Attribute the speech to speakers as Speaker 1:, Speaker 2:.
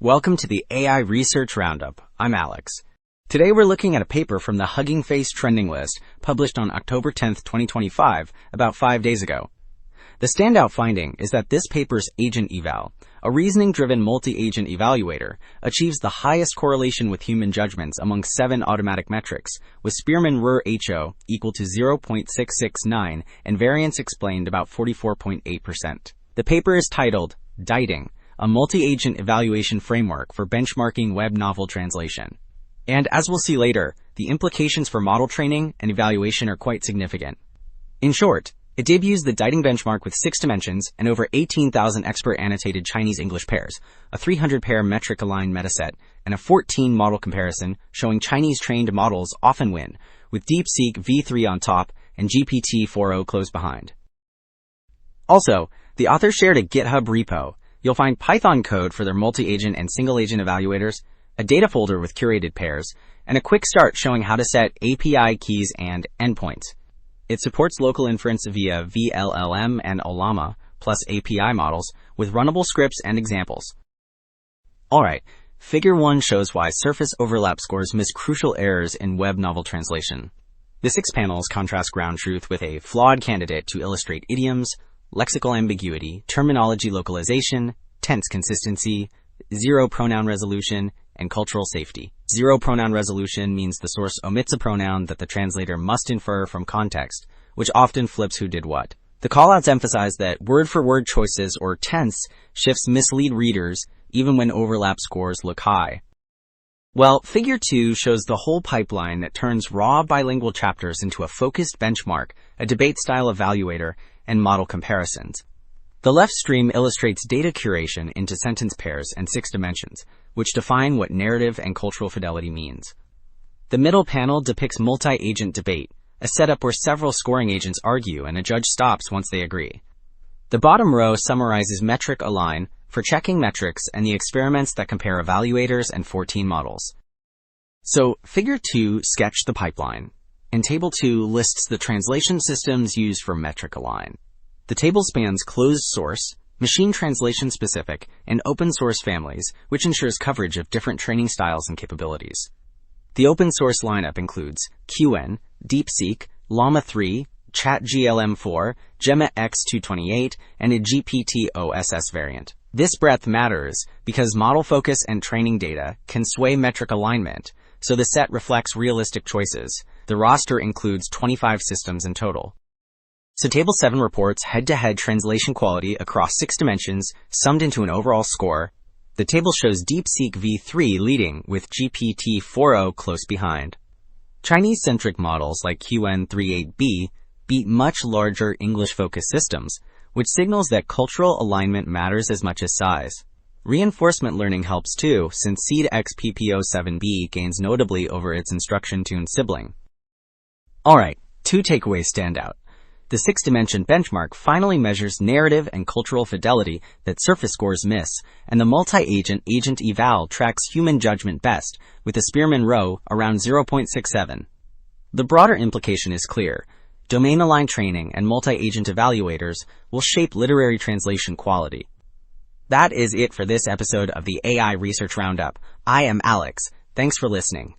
Speaker 1: Welcome to the AI Research Roundup. I'm Alex. Today we're looking at a paper from the Hugging Face trending list published on October 10, 2025, about 5 days ago. The standout finding is that this paper's AgentEval, a reasoning-driven multi-agent evaluator, achieves the highest correlation with human judgments among 7 automatic metrics, with Spearman-Rur HO equal to 0.669 and variance explained about 44.8%. The paper is titled DITING, a multi-agent evaluation framework for benchmarking web novel translation. And as we'll see later, the implications for model training and evaluation are quite significant. In short, it debuts the DITING benchmark with 6 dimensions and over 18,000 expert-annotated Chinese-English pairs, a 300-pair MetricAlign metaset, and a 14-model comparison showing Chinese-trained models often win, with DeepSeek v3 on top and GPT-4o close behind. Also, the authors shared a GitHub repo. You'll find Python code for their multi-agent and single-agent evaluators, a data folder with curated pairs, and a quick start showing how to set API keys and endpoints. It supports local inference via LLM and Ollama, plus API models, with runnable scripts and examples. Alright, Figure 1 shows why surface overlap scores miss crucial errors in web novel translation. The 6 panels contrast ground truth with a flawed candidate to illustrate idioms, lexical ambiguity, terminology localization, tense consistency, zero pronoun resolution, and cultural safety. Zero pronoun resolution means the source omits a pronoun that the translator must infer from context, which often flips who did what. The callouts emphasize that word-for-word choices or tense shifts mislead readers even when overlap scores look high. Well, Figure 2 shows the whole pipeline that turns raw bilingual chapters into a focused benchmark, a debate-style evaluator, and model comparisons. The left stream illustrates data curation into sentence pairs and 6 dimensions, which define what narrative and cultural fidelity means. The middle panel depicts multi-agent debate, a setup where several scoring agents argue and a judge stops once they agree. The bottom row summarizes MetricAlign for checking metrics and the experiments that compare evaluators and 14 models. So, Figure 2 sketched the pipeline, and Table 2 lists the translation systems used for MetricAlign. The table spans closed source, machine translation specific, and open source families, which ensures coverage of different training styles and capabilities. The open source lineup includes QN, DeepSeek, Llama 3, ChatGLM4, Gemma X228, and a GPT-OSS variant. This breadth matters because model focus and training data can sway metric alignment, so the set reflects realistic choices. The roster includes 25 systems in total. So Table 7 reports head-to-head translation quality across 6 dimensions, summed into an overall score. The table shows DeepSeek v3 leading, with GPT-4o close behind. Chinese-centric models like QN38B beat much larger English-focused systems, which signals that cultural alignment matters as much as size. Reinforcement learning helps too, since SeedXPPO7B gains notably over its instruction-tuned sibling. Alright, 2 takeaways stand out. The 6-dimension benchmark finally measures narrative and cultural fidelity that surface scores miss, and the multi-agent AgentEval tracks human judgment best, with the Spearman-Rur around 0.67. The broader implication is clear. Domain-aligned training and multi-agent evaluators will shape literary translation quality. That is it for this episode of the AI Research Roundup. I am Alex. Thanks for listening.